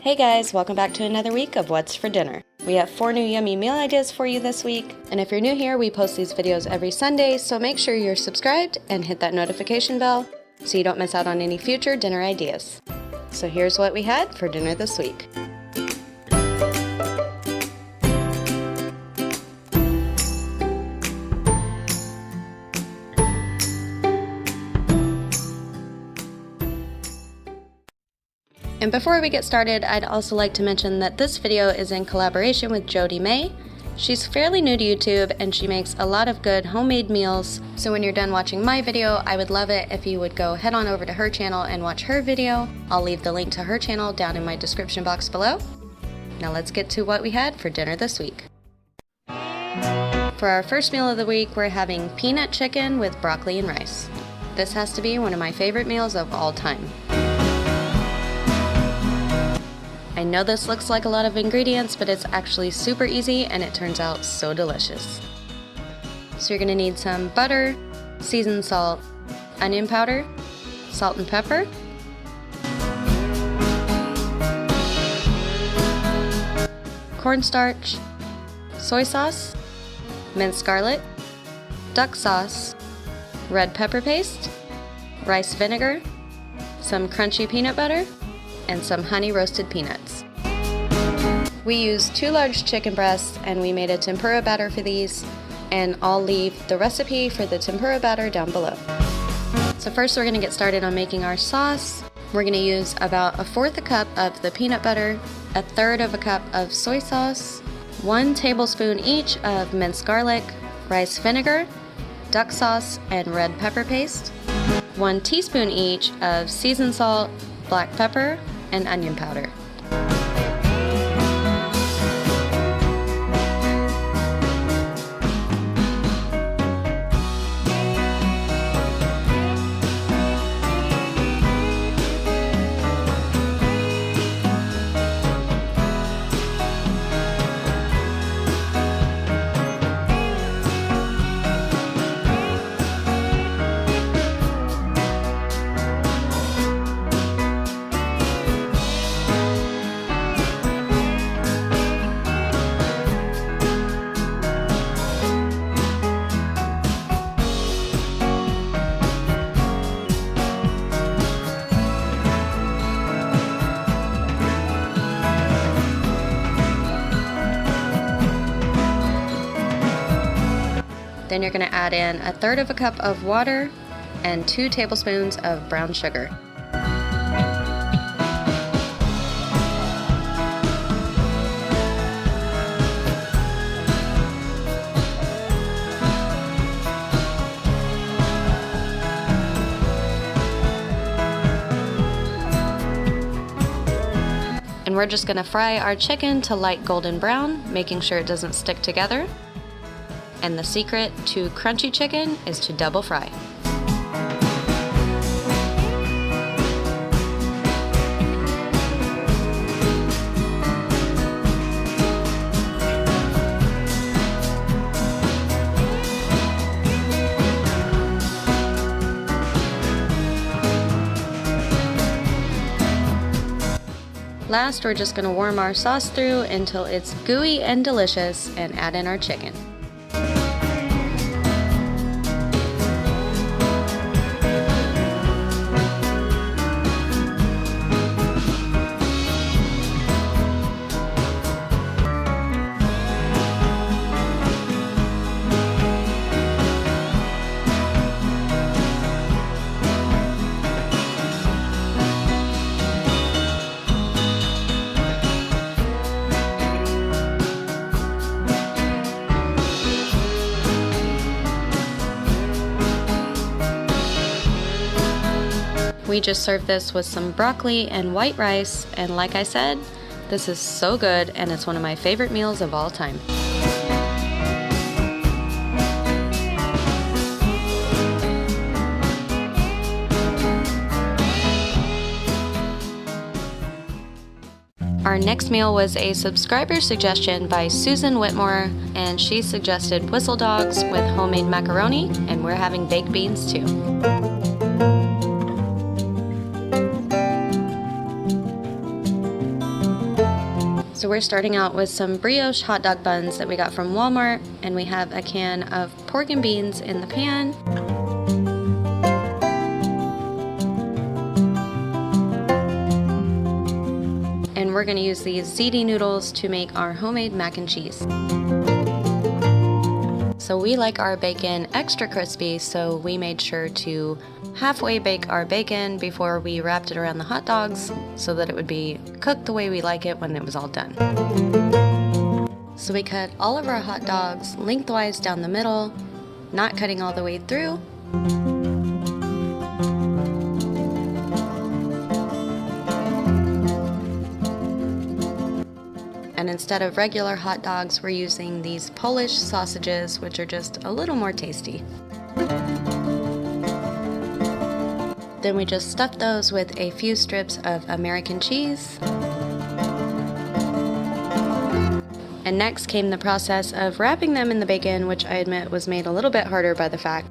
Hey guys, welcome back to another week of What's for Dinner. We have 4 new yummy meal ideas for you this week, and if you're new here, we post these videos every Sunday, so make sure you're subscribed and hit that notification bell so you don't miss out on any future dinner ideas. So here's what we had for dinner this week. And before we get started, I'd also like to mention that this video is in collaboration with Jode. She's fairly new to YouTube and she makes a lot of good homemade meals. So when you're done watching my video, I would love it if you would go head on over to her channel and watch her video. I'll leave the link to her channel down in my description box below. Now let's get to what we had for dinner this week. For our first meal of the week, we're having peanut chicken with broccoli and rice. This has to be one of my favorite meals of all time. I know this looks like a lot of ingredients, but it's actually super easy and it turns out so delicious. So you're going to need some butter, seasoned salt, onion powder, salt and pepper, cornstarch, soy sauce, minced garlic, duck sauce, red pepper paste, rice vinegar, some crunchy peanut butter, and some honey roasted peanuts. We used 2 large chicken breasts and we made a tempura batter for these, and I'll leave the recipe for the tempura batter down below. So first we're going to get started on making our sauce. We're going to use about 1/4 cup of the peanut butter, 1/3 cup of soy sauce, 1 tablespoon each of minced garlic, rice vinegar, duck sauce, and red pepper paste, 1 teaspoon each of seasoned salt, black pepper, and onion powder. Then you're going to add in 1/3 cup of water and 2 tablespoons of brown sugar. And we're just going to fry our chicken to light golden brown, making sure it doesn't stick together. And the secret to crunchy chicken is to double fry. Last, we're just going to warm our sauce through until it's gooey and delicious and add in our chicken. We just served this with some broccoli and white rice, and like I said, this is so good and it's one of my favorite meals of all time. Our next meal was a subscriber suggestion by Susan Whitmore, and she suggested whistle dogs with homemade macaroni, and we're having baked beans too. So we're starting out with some brioche hot dog buns that we got from Walmart, and we have a can of pork and beans in the pan. And we're going to use these ziti noodles to make our homemade mac and cheese. So we like our bacon extra crispy, so we made sure to halfway bake our bacon before we wrapped it around the hot dogs so that it would be cooked the way we like it when it was all done. So we cut all of our hot dogs lengthwise down the middle, not cutting all the way through. And instead of regular hot dogs, we're using these Polish sausages, which are just a little more tasty. Then we just stuffed those with a few strips of American cheese. And next came the process of wrapping them in the bacon, which I admit was made a little bit harder by the fact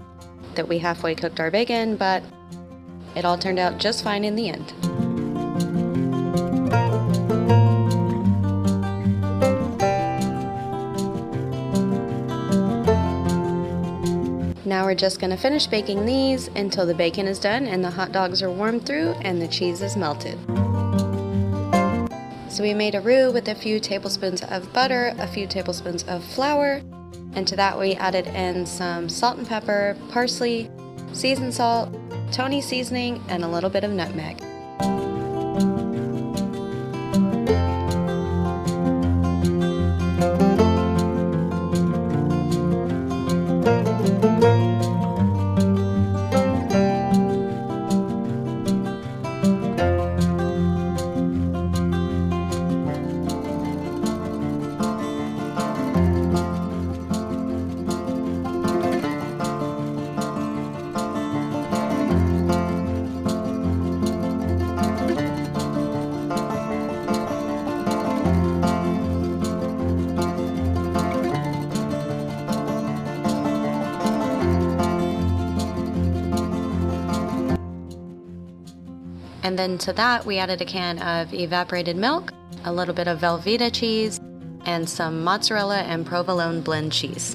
that we halfway cooked our bacon, but it all turned out just fine in the end. Now we're just going to finish baking these until the bacon is done and the hot dogs are warmed through and the cheese is melted. So we made a roux with a few tablespoons of butter, a few tablespoons of flour, and to that we added in some salt and pepper, parsley, seasoned salt, Tony seasoning, and a little bit of nutmeg. And then to that, we added a can of evaporated milk, a little bit of Velveeta cheese, and some mozzarella and provolone blend cheese.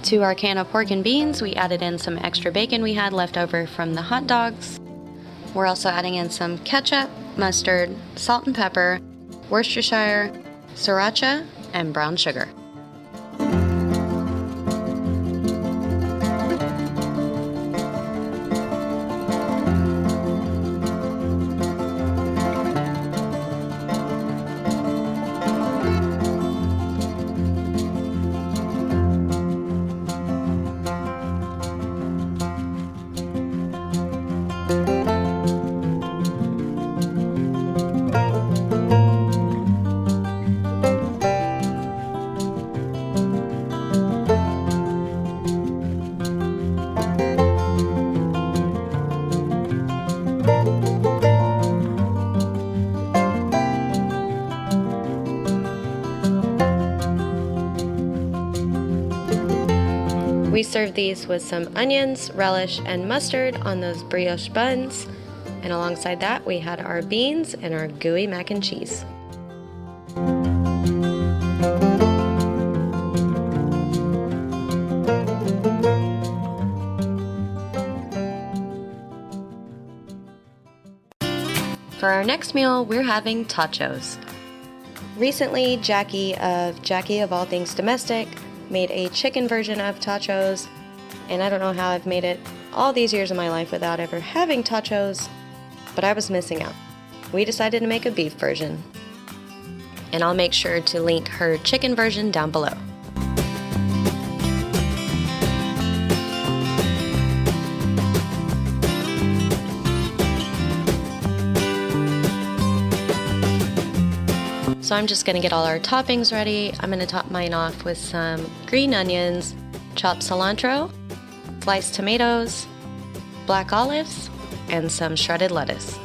To our can of pork and beans, we added in some extra bacon we had left over from the hot dogs. We're also adding in some ketchup, mustard, salt and pepper, Worcestershire, sriracha, and brown sugar. We served these with some onions, relish, and mustard on those brioche buns. And alongside that, we had our beans and our gooey mac and cheese. For our next meal, we're having Totchos. Recently, Jackie of All Things Domestic made a chicken version of Totchos, and I don't know how I've made it all these years of my life without ever having Totchos, but I was missing out. We decided to make a beef version, and I'll make sure to link her chicken version down below. So I'm just going to get all our toppings ready. I'm going to top mine off with some green onions, chopped cilantro, sliced tomatoes, black olives, and some shredded lettuce.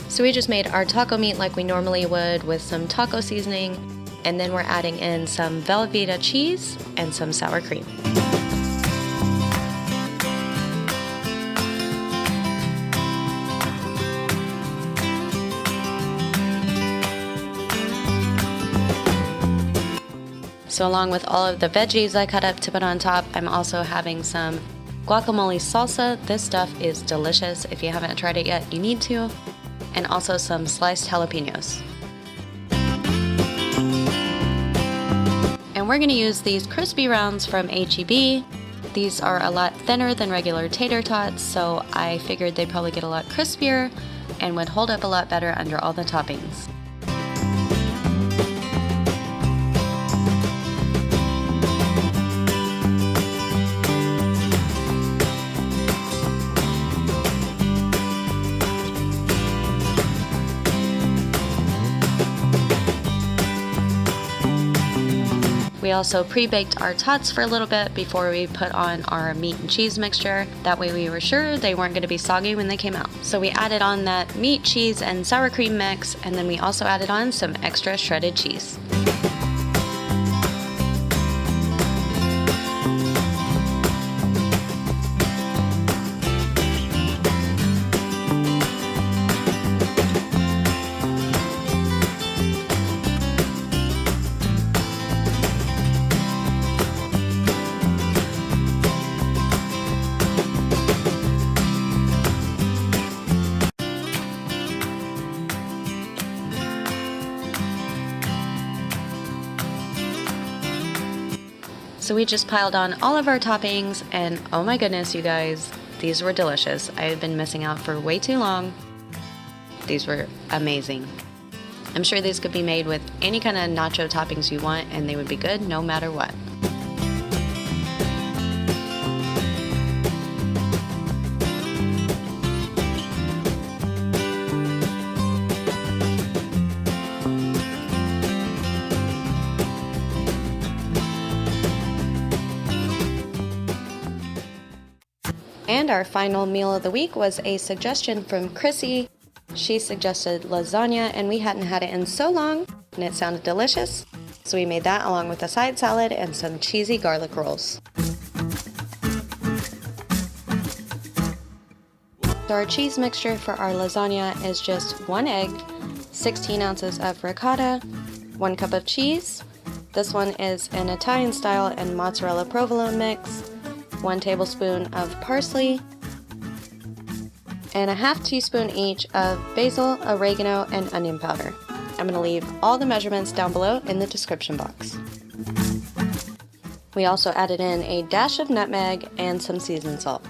So we just made our taco meat like we normally would with some taco seasoning, and then we're adding in some Velveeta cheese and some sour cream. So along with all of the veggies I cut up to put on top, I'm also having some guacamole salsa. This stuff is delicious. If you haven't tried it yet, you need to. And also some sliced jalapenos. And we're going to use these crispy rounds from H-E-B. These are a lot thinner than regular tater tots, so I figured they'd probably get a lot crispier and would hold up a lot better under all the toppings. We also pre-baked our tots for a little bit before we put on our meat and cheese mixture. That way we were sure they weren't going to be soggy when they came out. So we added on that meat, cheese, and sour cream mix, and then we also added on some extra shredded cheese. So we just piled on all of our toppings, and oh my goodness, you guys, these were delicious. I had been missing out for way too long. These were amazing. I'm sure these could be made with any kind of nacho toppings you want, and they would be good no matter what. And our final meal of the week was a suggestion from Chrissy. She suggested lasagna, and we hadn't had it in so long, and it sounded delicious. So we made that along with a side salad and some cheesy garlic rolls. So our cheese mixture for our lasagna is just 1 egg, 16 ounces of ricotta, 1 cup of cheese. This one is an Italian style and mozzarella provolone mix, 1 tablespoon of parsley, and a half teaspoon each of basil, oregano, and onion powder. I'm going to leave all the measurements down below in the description box. We also added in a dash of nutmeg and some seasoned salt.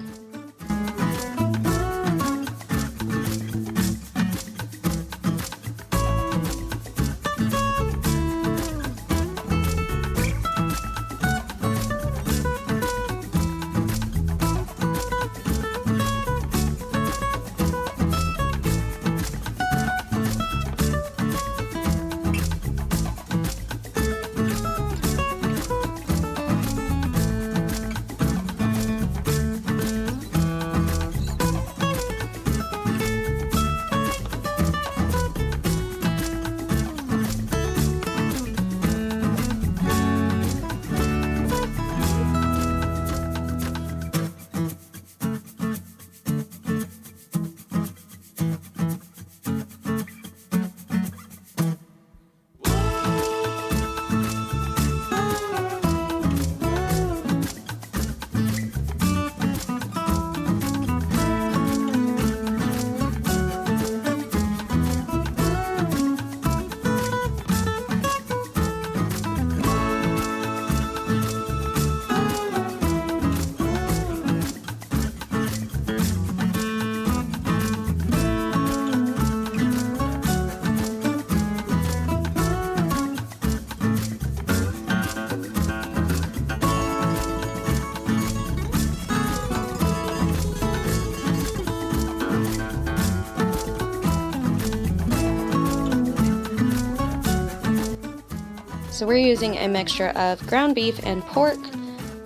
So we're using a mixture of ground beef and pork,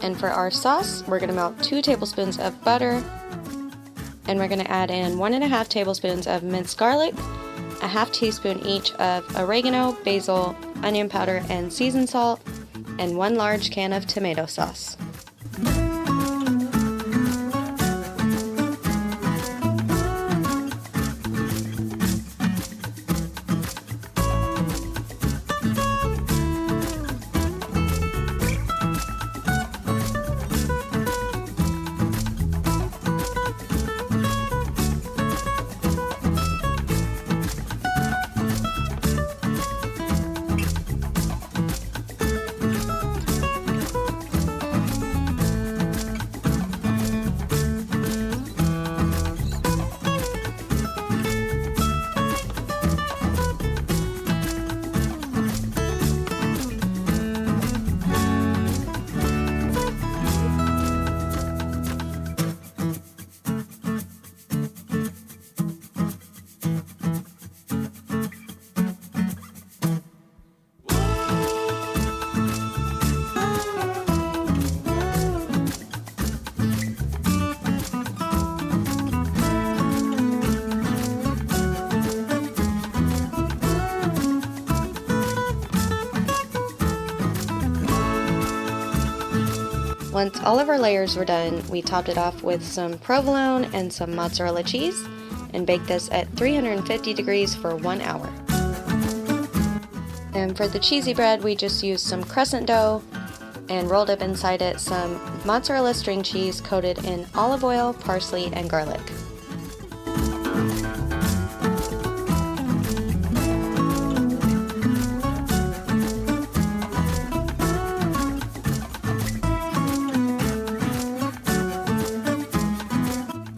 and for our sauce, we're going to melt 2 tablespoons of butter, and we're going to add in 1.5 tablespoons of minced garlic, a half teaspoon each of oregano, basil, onion powder, and seasoned salt, and 1 large can of tomato sauce. Once all of our layers were done, we topped it off with some provolone and some mozzarella cheese and baked this at 350 degrees for 1 hour. And for the cheesy bread, we just used some crescent dough and rolled up inside it some mozzarella string cheese coated in olive oil, parsley, and garlic.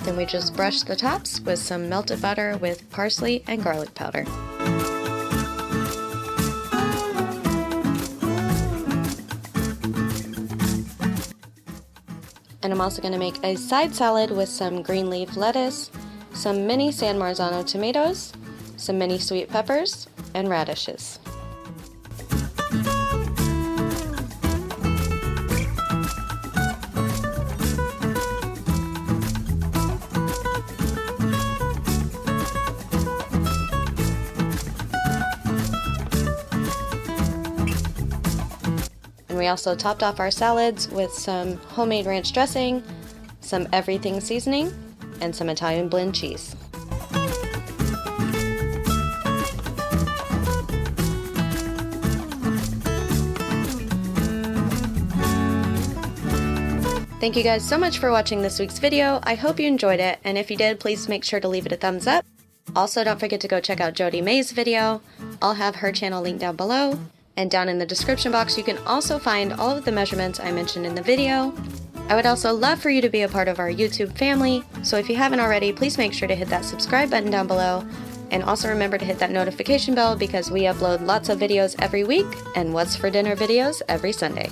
Then we just brush the tops with some melted butter with parsley and garlic powder. And I'm also going to make a side salad with some green leaf lettuce, some mini San Marzano tomatoes, some mini sweet peppers, and radishes. And we also topped off our salads with some homemade ranch dressing, some everything seasoning, and some Italian blend cheese. Thank you guys so much for watching this week's video. I hope you enjoyed it, and if you did, please make sure to leave it a thumbs up. Also, don't forget to go check out Jode May's video. I'll have her channel linked down below. And down in the description box, you can also find all of the measurements I mentioned in the video. I would also love for you to be a part of our YouTube family, so if you haven't already, please make sure to hit that subscribe button down below, and also remember to hit that notification bell because we upload lots of videos every week, and what's for dinner videos every Sunday.